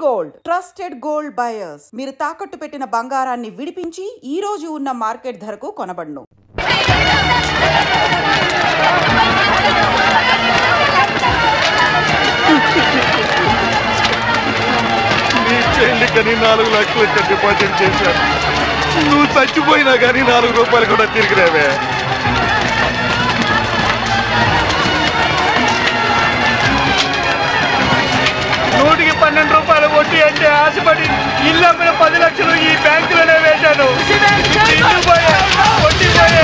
Gold trusted gold buyers. మీరు తాకట్టు పెట్టిన బంగారాన్ని విడిపించి ఈ రోజు ఉన్న మార్కెట్ ధరకు కొనబడును. చెల్లికని 4 లక్షలు డిపాజిట్ చేశాను. నువ్వు చచ్చిపోయినా కానీ 4 రూపాయలు కూడా తిరిగిరావే. నూటికి 12 రూపాయలు వడ్డీ అంటే ఆశపడి ఇల్లు అమ్మిన 10 లక్షలు ఈ బ్యాంకులోనే వేశాను. ఇల్లు పోయే, వడ్డీ పోయే.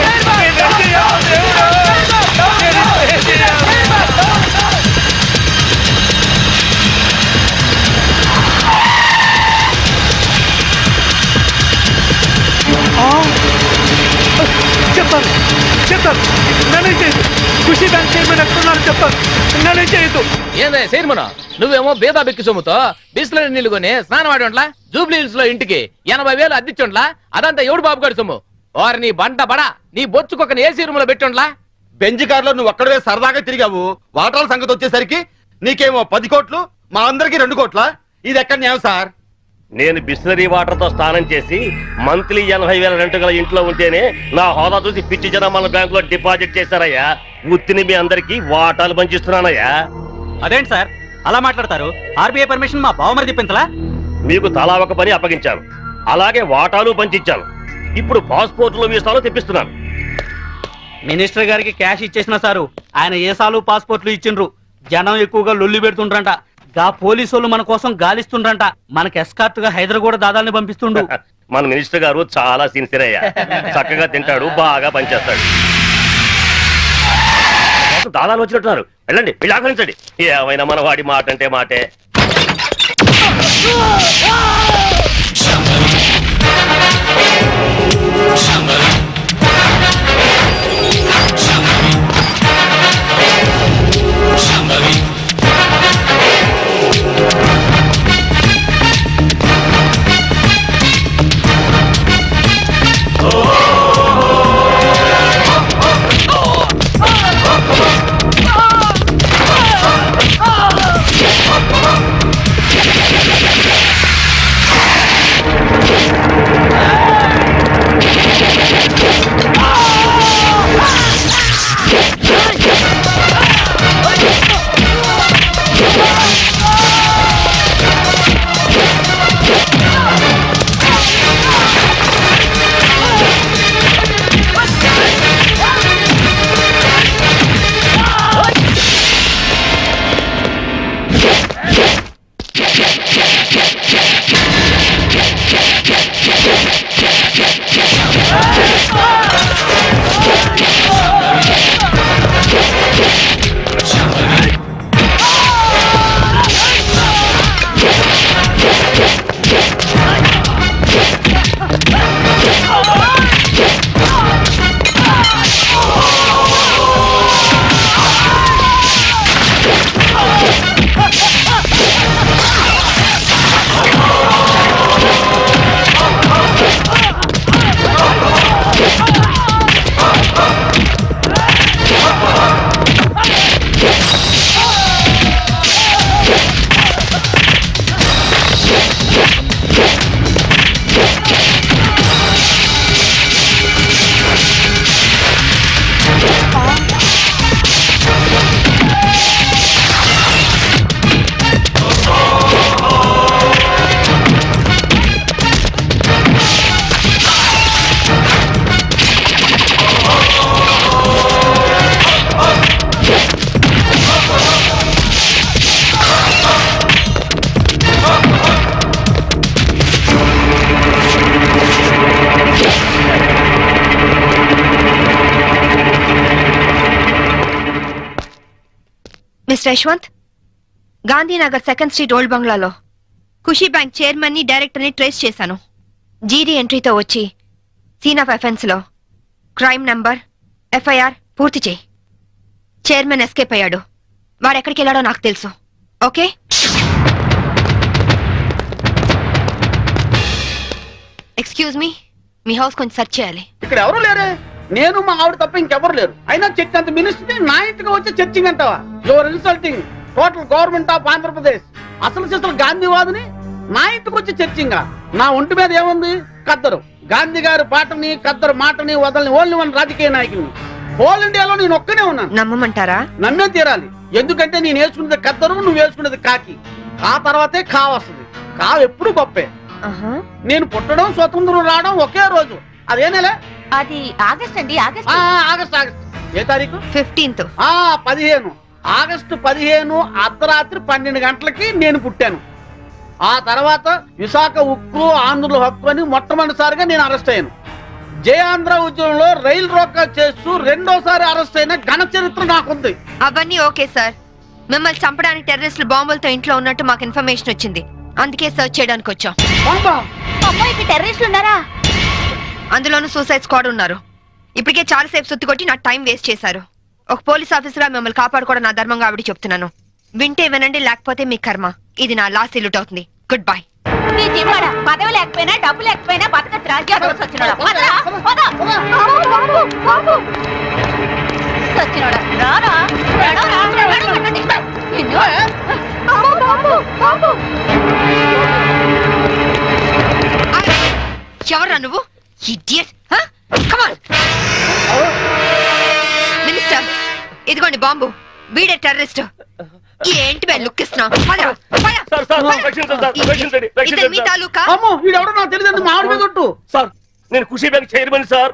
చెప్తాను చెప్తాను నన్నే చేయదు. ఖుషి బ్యాంక్ చైర్మన్ ఎక్కడున్నారు చెప్తాను. నన్నే చేయదు. ఏందే చైర్మన్, నువ్వేమో బేదా బెక్కి సొమ్ముతో బిస్లరీ నీళ్లు కొని స్నానం ఆడోంట్లా జూబ్లీ హిల్స్ లో ఇంటికి 80,000 అద్దిచ్చోంట్లా. అదంతా ఎవడు బాబు గారి సొమ్ము? వారు నీ బంట బడా నీ బొచ్చుకొక ఏసీ రూమ్ లో పెట్టోంట్లా. బెంజ్ కార్ లో నువ్వు ఒక్కడే సరదాగా తిరిగావు. వాటాల సంగతి వచ్చేసరికి నీకేమో 10 కోట్లు, మా అందరికి 2 కోట్ల. ఇది ఎక్కడ న్యాయం సార్? నేను బిస్లరీ వాటర్ తో స్నానం చేసి మంత్లీ 80,000 రెంట్ గల ఇంట్లో ఉంటేనే నా హోదా చూసి పిచ్చి జనం మన బ్యాంక్ లో డిపాజిట్ చేశారయ్యా. ఉత్తిని మీ అందరికి వాటాలు పంచిస్తున్నానయ్యా. అదేంటి సార్ అలా మాట్లాడతారు? ఆర్బీఐ పర్మిషన్ మా బావమరి చెప్పించలా? మీకు తలా ఒక పని అప్పగించాను, అలాగే వాటాలు పంచిచ్చాను. ఇప్పుడు పాస్పోర్ట్లు వీసాలు తెప్పిస్తున్నాను. మినిస్టర్ గారికి క్యాష్ ఇచ్చేసిన సారు ఆయన ఏసాలు పాస్పోర్ట్లు ఇచ్చిండ్రు. జనం ఎక్కువగా లొల్లి పెడుతుండ్రంట. గా పోలీసు మన కోసం గాలిస్తుండ్రంట. మనకి ఎస్కార్ట్ గా హైదరాబాద్ దాదాల్ని పంపిస్తుండు. మన మినిస్టర్ గారు చాలా సిన్సియర్ అయ్యా. చక్కగా తింటాడు, బాగా పనిచేస్తాడు. దాదాలు వచ్చినట్టున్నారు. వెళ్ళండి, వీళ్ళు ఆహ్వానించండి. ఏమైనా మన వాడి మాట అంటే మాటే. Mister Yashwant, Gandhinagar 2nd street old బంగ్లాలో ఖుషీ బ్యాంక్ చైర్మన్ ని డైరెక్టర్ ని ట్రేస్ చేశాను. జీడీ ఎంట్రీతో వచ్చి సీన్ ఆఫ్ అఫెన్స్ లో క్రైమ్ నంబర్ ఎఫ్ఐఆర్ పూర్తి చేయి. చైర్మన్ ఎస్కేప్ అయ్యాడు. వాడెక్కడికి వెళ్ళాడో నాకు తెలుసు. ఓకే? ఎక్స్క్యూజ్ మీ, మీ హౌస్ కొంచెం సెర్చ్ చేయాలి. ఇక్కడ ఎవరు లేరే. నేను మా ఆవిడ తప్ప ఇంకెవరు లేరు. అయినా చర్చ్ అంత మినిస్ట్రీ నా ఇంటికి వచ్చి చర్చింగ్ అంటావా? Your insulting total government of Andhra Pradesh. అసలు గాంధీవాదిని నా ఇంటికి వచ్చి చర్చింగా నా ఒంటి మీద ఏముంది? కద్దరు గాంధీ గారి పాటని కద్దరు మాటని వదలని ఓన్లీ వన్ రాజకీయ నాయకుని. హోల్ ఇండియాలో నేను ఒక్కనే ఉన్నాను. నమ్మమంటారా? నమ్మే తీరాలి. ఎందుకంటే నేను వేసుకున్నది కద్దరు, నువ్వు వేసుకున్నది కాకి. ఆ తర్వాతే కా వస్తుంది. కా ఎప్పుడు గొప్పే. నేను పుట్టడం స్వతంత్రం రావడం ఒకే రోజు. అదే నెల? అది ఆగస్ట్ అండి. August August. ఏ తారీఖు? 15th. 15. ఆగస్టు 15 అర్ధరాత్రి 12 గంటలకి నేను పుట్టాను. ఆ తర్వాత విశాఖ ఉక్కు ఆంధ్రుల హక్కు అని మొట్టమొదటిసారిగా నేను అరెస్ట్ అయ్యాను. జయాంధ్ర ఉద్యమంలో రైలు రోకా చేస్తూ రెండోసారి అరెస్ట్ అయిన ఘన చరిత్ర నాకుంది. అవన్నీ ఓకే సార్. మిమ్మల్ని చంపడానికి టెర్రరిస్టులు బాంబులతో ఇంట్లో ఉన్నట్టు మాకు ఇన్ఫర్మేషన్ వచ్చింది. అందుకే సర్చ్ చేయడానికి వచ్చాం. అమ్మాయికి టెర్రరిస్టులు ఉన్నారా? అందులోనూ సూసైడ్ స్క్వాడ్ ఉన్నారు. ఇప్పటికే చాలా సేపు సుత్తి కొట్టి నా టైం వేస్ట్ చేశారు. ఒక పోలీస్ ఆఫీసర్ మిమ్మల్ని కాపాడుకోవడం నా ధర్మంగా ఆవిడ చెప్తున్నాను. వింటే వినండి, లేకపోతే మీ కర్మ. ఇది నా లాస్ట్ ఇల్లుట్ అవుతుంది. Good bye. నీ జిమ్మడ పదవి లేకపోయినా డబ్బు లేకపోయినా బతకచ్చు. రాజ్యాలు సచ్చినోడా సచ్చినోడా రారా. ఎవరా నువ్వు? ఇడియట్. కమ్ ఆన్ మినిస్టర్, ఇదిగోండి బాంబు. వీడే టెర్రరిస్ట్. ఏంటి బే లుక్ ఇస్తున్నావు? మీ తాలూకా? నేను ఖుషీ బ్యాంక్ చైర్మన్ సార్.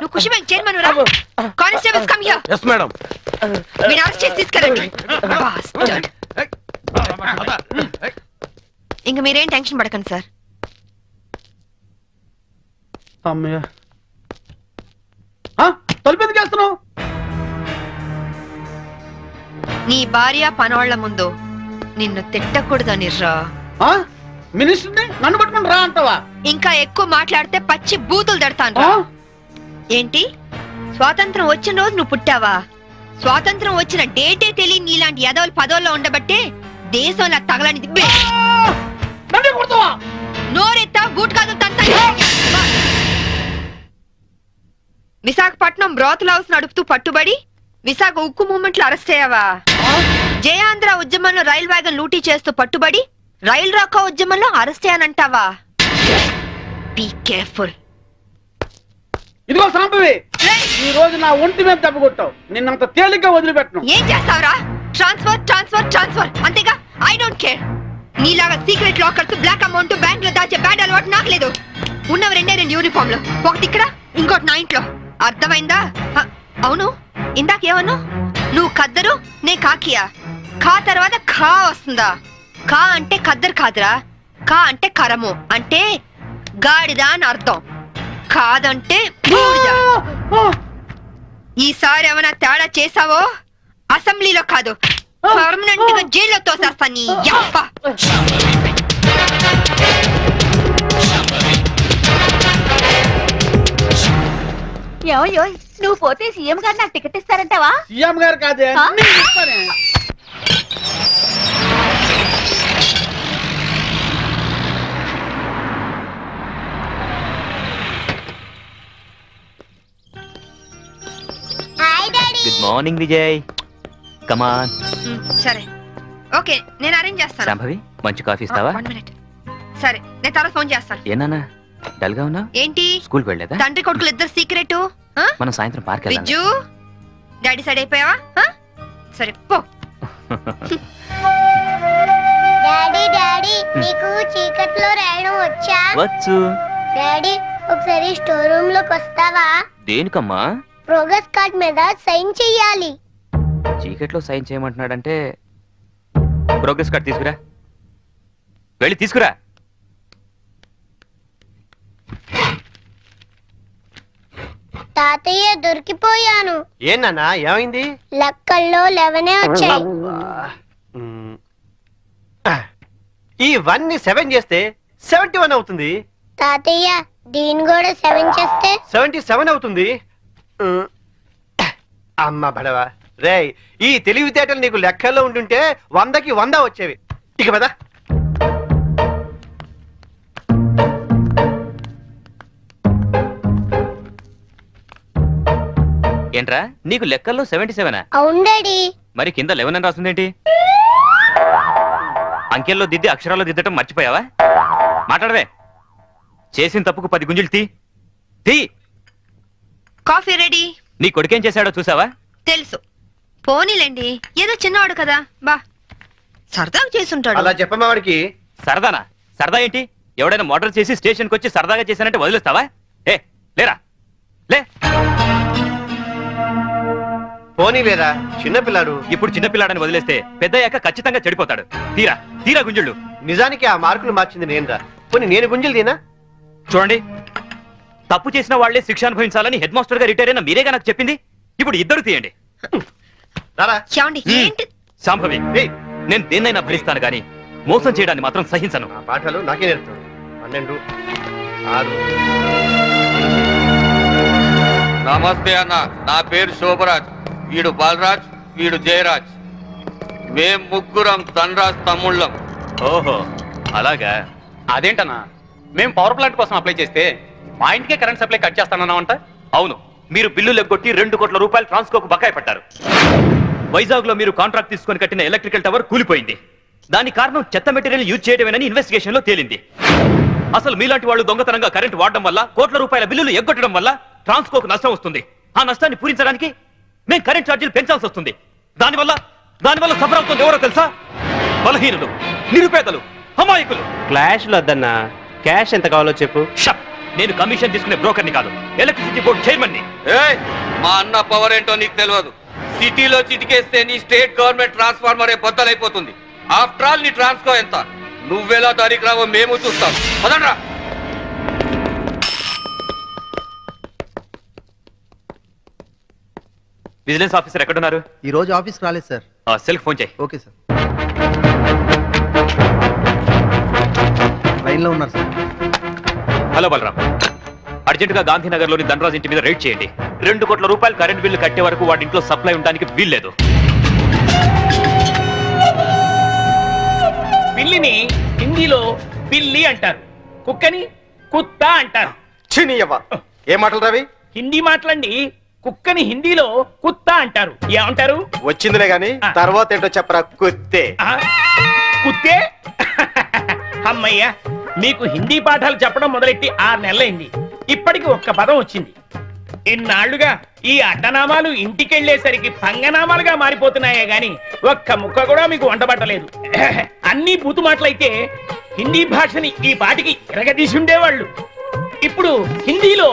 నువ్వు ఖుషీ బ్యాంక్ చైర్మన్ రా? Constables come here. Yes madam. మీరు అరెస్ట్ చేసి తీసుకెళ్ళండి. ఇంక మీరేం టెన్షన్ పడకండి సార్. తలుపు చేస్తున్నావు? నీ భార్య పనోళ్ల ముందు నిన్ను తిట్టకూడదని రా. మినిస్టర్ని నన్ను పట్టుకుని రా అంటావా? ఇంకా ఎక్కువ మాట్లాడితే పచ్చి బూతులు తిడతాను రా. ఏంటి, స్వాతంత్రం వచ్చిన రోజు నువ్వు పుట్టావా? స్వాతంత్రం వచ్చిన డేటే తెలియని నీలాంటి యదవులు పదవుల్లో ఉండబట్టే దేశంలో తగలనిది. నోరెత్తా బూట్ కాదు తంత. విశాఖపట్నం బ్రోతల్ హౌస్ నడుపుతూ పట్టుబడి విశాఖ ఉక్కు మూవ్మెంట్ లో అరెస్ట్ అయ్యావా? జయాంధ్ర ఉద్యమంలో రైల్ వ్యాగన్ లూటీ చేస్తూ పట్టుబడి రైల్ రాకా ఉద్యమంలో అరెస్ట్ అయ్యానంటావా? Be careful. ఇదిగో సాంబవి, ఈ రోజు నా ఒంటి మీద దెబ్బ కొట్టావు. నిన్నంత తేలిగ్గా వదిలిపెట్టను. ఏం చేస్తావురా? ట్రాన్స్ఫర్ ట్రాన్స్ఫర్ ట్రాన్స్ఫర్ అంతేగా. I don't care. నీలాగా secret lockers, black amount bank లో దాచే బ్యాడ్ అలవాటు నాకు లేదు. ఉన్నవి 2 యూనిఫామ్లు, ఒకటి ఇక్కడ ఇంకోటి నా ఇంట్లో. అర్థమైందా? అవును, ఇందాకేమన్నా? నువ్వు కద్దరు, నే కాకియా? కా తర్వాత ఖా వస్తుందా? కా అంటే కద్దరు కాదురా. కా అంటే కరము, అంటే గాడిద అని అర్థం. కాదంటే బూడిద. ఈసారి ఏమైనా తేడా చేసావో అసెంబ్లీలో కాదు, పర్మనెంట్ గా జైల్లో తోసేస్తా నీ యప్ప. ఏమయ్యో, నువ్వు పోతే సీఎం గారు నాకు టికెట్ ఇస్తారంటావా? సీఎం గారు కాదే, గుడ్ మార్నింగ్ విజయ్. కమాన్. సరే ఓకే, నేను అరేంజ్ చేస్తాను. శాంభవి, మంచి కాఫీ ఇస్తావా? 1 minute. సరే, నేను తర్వాత ఫోన్ చేస్తాను. ఏనా డల్ గా ఉన్నా? ఏంటి, స్కూల్ వెళ్ళలేదా? తండ్రి కొడుకులు ఇద్దరు సీక్రెట్. మనం సాయంత్రం పార్క్ వెళ్దాం. విజ్జు, డాడీ సైడ్ అయిపోయావా? సరే పో. డాడీ డాడీ, నీకు చీకట్లో రాయడం వచ్చా? వచ్చు. డాడీ, ఒకసారి స్టోర్ రూమ్ లోకి వస్తావా? దేనికమ్మా? ప్రోగ్రెస్ కార్డ్ మీద సైన్ చెయ్యాలి. చీకట్లో సైన్ చేయమంటున్నాడంటే ప్రోగ్రెస్ కార్డ్ తీసుకురా. వెళ్ళి తీసుకురా. తాతయ్య, దొరికిపోయాను. ఏనా ఏమైంది? లెక్కల్లో 11 వచ్చాయి. ఈ 1 ని 7 చేస్తే 71 అవుతుంది. తాతయ్య, దీన్ని కూడా 7 చేస్తే 77 అవుతుంది. అమ్మ బడవా రే, ఈ తెలివితేటలు నీకు లెక్కల్లో ఉంటుంటే 100కి 100 వచ్చేవి. ఇక పద. ఏంట్రా, నీకు లెక్కల్లో 77? అవును డాడీ. మరి కింద 11 అని రాస్తుందేంటి? అంకెల్లో దిద్ది అక్షరాల్లో దిద్దటం మర్చిపోయావా? మాట్లాడవే. చేసిన తప్పుకు 10 గుంజులు తీ. Coffee ready. నీ కొడుకేం చేశాడో చూసావా? తెలుసు. పోనీలేండి, ఏదో చిన్నవాడు కదా, బా సరదాగా చేసుంటాడు. అలా చెప్పమ్మా వాడికి. సరదానా? సరదా ఏంటి? ఎవడైనా మోటార్ చేసి స్టేషన్కి వచ్చి సరదాగా చేశానంటే వదిలేస్తావా? లేరా లే. పోనీ లేదా చిన్నపిల్లాడు. ఇప్పుడు చిన్నపిల్లాడని వదిలేస్తే పెద్దయ్యాక ఖచ్చితంగా చెడిపోతాడు. తీరా గుంజుళ్ళు. నిజానికి ఆ మార్కులు మార్చింది నేనురా. పోనీ నేను గుంజులు తీనా? చూడండి, తప్పు చేసిన వాళ్లే శిక్ష అనుభవించాలని హెడ్ మాస్టర్ గా రిటైర్ అయిన మీరేగా నాకు చెప్పింది. ఇప్పుడు ఇద్దరు తీయండి. శాంభవి, నేను దేన్నైనా భరిస్తాను గాని మోసం చేయడాన్ని మాత్రం సహించను. పాఠాలు నాకే నేర్పుతాను. 12, 6. నమస్తే అన్న, నా పేరు శోభరాజ్, వీడు బాలరాజ్, వీడు జయరాజ్. మేం ముగ్గురం ధనరాజ్ తమ్ముళ్ళం. ఓహో అలాగా. అదేంటన్నా, మేము పవర్ ప్లాంట్ కోసం అప్లై చేస్తే మా ఇంటికే కరెంట్ సప్లై కట్ చేస్తానన్నామంట. అవును, మీరు బిల్లులు ఎగ్గొట్టి 2 కోట్ల రూపాయలు ట్రాన్స్కోకు బకాయి పట్టారు. వైజాగ్ లో మీరు కాంట్రాక్ట్ తీసుకొని కట్టిన ఎలక్ట్రికల్ టవర్ కూలిపోయింది. దానికి కారణం చెత్త మెటీరియల్ యూజ్ చేయడమేనని ఇన్వెస్టిగేషన్ లో తేలింది. అసలు మీలాంటి వాళ్ళు దొంగతనంగా కరెంట్ వాడడం వల్ల, కోట్ల రూపాయల బిల్లులు ఎగ్గొట్టడం వల్ల ట్రాన్స్కోకు నష్టం వస్తుంది. ఆ నష్టాన్ని పూరించడానికి మేము కరెంట్ ఛార్జీలు పెంచాల్సి వస్తుంది. దానివల్ల సఫర్ అవుతుంది ఎవరో తెలుసా? బలహీనులు, నిరుపేదలు, అమాయకులు. క్లాష్ వద్దన్నా, క్యాష్ ఎంత కావాలో చెప్పు. నేను కమిషన్ తీసుకునే బ్రోకర్ని కాదు, ఎలక్ట్రిసిటీ బోర్డు చైర్మన్ ని. మా అన్న పవర్ ఏంటో నీకు తెలియదు. సిటీలో చిటికేస్తే నీ స్టేట్ గవర్నమెంట్ ట్రాన్స్ఫార్మరే బద్దలైపోతుంది. ఆఫ్టర్ ఆల్ నీ ట్రాన్స్కో ఎంత? నువ్వెలా దానికి రావో మేము చూస్తాం. పదండ్రా. విజిలెన్స్ ఆఫీసర్ ఎక్కడున్నారు? ఈ రోజు ఆఫీస్ రాలేదు సార్. సెల్ ఫోన్ చేయి. Okay sir. లైన్లో ఉన్నారు సార్. హలో బలరాం, అర్జెంటుగా గాంధీనగర్ లోని ధనరాజ్ ఇంటి మీద రైడ్ చేయండి. 2 కోట్ల రూపాయలు కరెంట్ బిల్లు కట్టే వరకు వాడి ఇంట్లో సప్లై ఉండడానికి వీల్లేదు. పిల్లిని హిందీలో పిల్లి అంటారు, కుక్కని కుత్తా అంటారు. ఏ మాటలు రవి? హిందీ మాటలండి. కుక్కని హిందీలో కుత్తా అంటారు. ఏమంటారు? వచ్చిందిలే గాని తర్వాత ఏంటో చెప్పరా. కుత్తే. కుత్తే? అమ్మయ్యా, మీకు హిందీ పాఠాలు చెప్పడం మొదలెట్టి 6 నెలలైంది. ఇప్పటికి ఒక్క పదం వచ్చింది. ఇన్నాళ్లుగా ఈ అడ్డనామాలు ఇంటికెళ్లేసరికి పంగనామాలుగా మారిపోతున్నాయే గాని ఒక్క ముక్క కూడా మీకు వంటబట్టలేదు. అన్ని బూతు మాటలైతే హిందీ భాషని ఈ పాటికి ఎరగదీసి ఉండేవాళ్ళు. ఇప్పుడు హిందీలో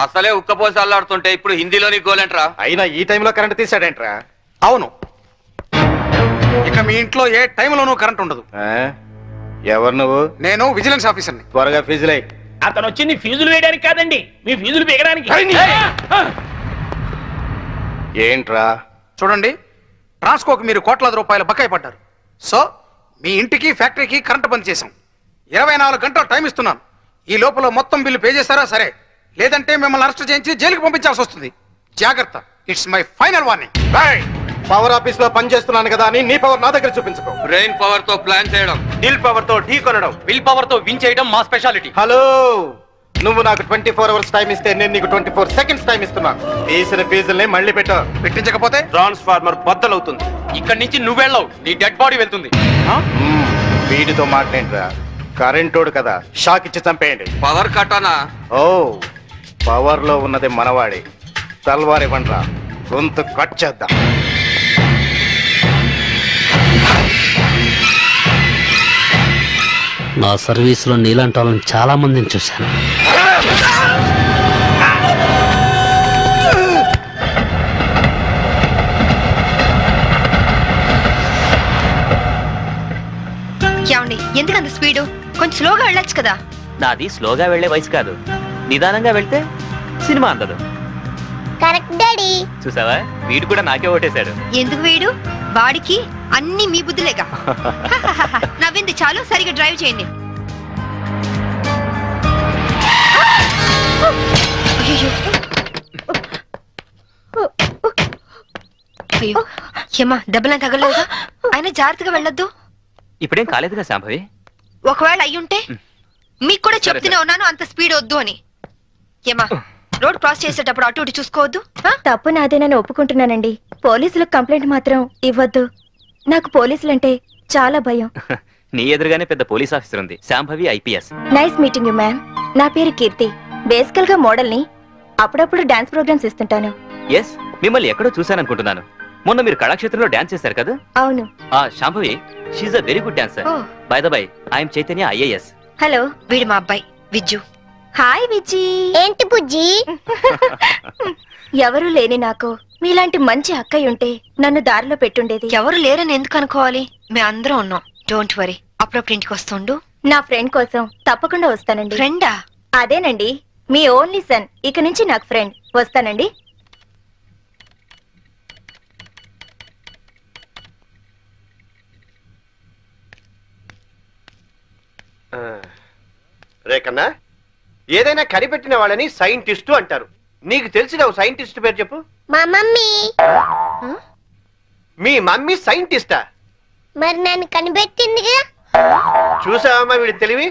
అసలే ఉక్కపోసి అల్లాడుతుంటే ఇప్పుడు హిందీలోని గోలేంట్రా. అయినా ఈ టైంలో కరెంట్ తీసాడేంట్రా? అవును, ఇక మీ ఇంట్లో ఏ టైంలోనూ కరెంట్ ఉండదు. ఎవరు నువ్వు? నేను విజిలెన్స్ ఆఫీసర్ని. త్వరగా ఫీజులై. అతను వచ్చింది ఫీజులు వేయడానికి కాదండి, మీ ఫీజులు పీకడానికి. ఏంట్రా? చూడండి, ట్రాన్స్కోకి మీరు కోట్లాది రూపాయలు బకాయి పడ్డారు. సో మీ ఇంటికి ఫ్యాక్టరీకి కరెంట్ బంద్ చేశాం. 24 గంటలు టైం ఇస్తున్నాను. ఈ లోపల మొత్తం బిల్లు పే చేస్తారా సరే, లేదంటే మిమ్మల్ని అరెస్ట్ చేయించి జైలుకి పంపించాల్సి వస్తుంది. జాగ్రత్త, it's my final warning. Power office లో పనిచేస్తున్నాను కదా అని నీ పవర్ నా దగ్గర చూపించుకో. బ్రెయిన్ పవర్ తో ప్లాన్ చేయడం, హిల్ పవర్ తో ఢీ కొనడం, విల్ పవర్ తో విన్ చేయడం మా స్పెషాలిటీ. హలో, నువ్వు నాకు 24 అవర్స్ టైం ఇస్తే నేను నీకు 24 సెకండ్స్ టైం ఇస్తున్నాను. తీసిన ఫీజుల్ని మళ్ళీ పెట్టించకపోతే ట్రాన్స్ఫార్మర్ బద్దలవుతుంది. ఇక్కడి నుంచి నువ్వెళ్ళవు, నీ డెడ్ బాడీ వెళ్తుంది. వీడితో మాట్లాడరా, కరెంటోడు కదా, షాక్ ఇచ్చి చంపేయండి. పవర్ కట్టానా? ఓ, పవర్ లో ఉన్నది మనవాడి. తల్వార్ ఇవ్వండిరా, గొంతు కట్ చేద్దాం. నా సర్వీసులో నీలాంటి వాళ్ళని చాలా మందిని చూశాను. ఎందుకంత స్పీడు? కొంచెం స్లోగా వెళ్ళొచ్చు కదా. నాది స్లోగా వెళ్లే వయసు కాదు, నిదానంగా వెళ్తే సినిమా అందదు. Correct daddy. చూసావా, వీడు కూడా నాకే ఓటేశాడు. ఎందుకు వీడు? వాడికి అన్ని మీ బుద్ధులేగా. నవ్వింది చాలు, సరిగా డ్రైవ్ చేయండి. అయ్యో ఏమా, దెబ్బలా తగలలేదా? అయినా జాగ్రత్తగా వెళ్ళొద్దు. ఇప్పుడేం కాలేదుగా శాంభవి. ఒకవేళ అయ్యుంటే మీకు కూడా చెప్తూనే ఉన్నాను అంత స్పీడ్ వద్దు అని. ఏమా, రోడ్ క్రాస్ చేసేటప్పుడు అటు ఇటు చూసుకోవద్దు. తప్పు నాదేనని ఒప్పుకుంటున్నానండి. పోలీసులకు కంప్లైంట్ మాత్రం ఇవ్వద్దు. నాకు పోలీసులంటే చాలా భయం. నీ ఎదురుగానే పెద్ద పోలీస్ ఆఫీసర్ ఉంది, Shambhavi IPS. Nice meeting you ma'am. నా పేరు కీర్తి. బేసికల్ గా మోడల్ ని. అప్పుడప్పుడు డాన్స్ ప్రోగ్రామ్స్ ఇస్తుంటాను. ఎస్, మిమ్మల్ని ఎక్కడో చూశాననుకుంటున్నాను. మొన్న మీరు కళాక్షేత్రంలో డాన్స్ చేశారు కదా? అవును. Shambhavi, she's a very good dancer. By the by, I'm Chaitanya IAS. Hello, వీడు మా అబ్బాయి విజ్జు. హాయ్ విజ్జి. ఏంటి బుజ్జి? ఎవరు లేని నాకు మీలాంటి మంచి అక్కయ్య ఉంటే నన్ను దారిలో పెట్టుండేది. ఎవరు లేరని ఎందుకు అనుకోవాలి? మేము అందరం ఉన్నాం. Don't worry. అప్పుడప్పుడు ఇంటికి వస్తుండు. నా ఫ్రెండ్ కోసం తప్పకుండా వస్తానండి. ఫ్రెండా? అదేనండి, మీ ఓన్లీ సన్. ఇక నుంచి నాకు ఫ్రెండ్. వస్తానండి. రేకన్నా, ఏదైనా కనిపెట్టిన వాళ్ళని సైంటిస్టు అంటారు. నీకు తెలిసిన ఓ సైంటిస్ట్ పేరు చెప్పు. మా మమ్మీ. మీ మమ్మీ సైంటిస్టా? మరి నన్ను కనిపెట్టిందిగా. చూసావమ్మా వీడి తెలివి.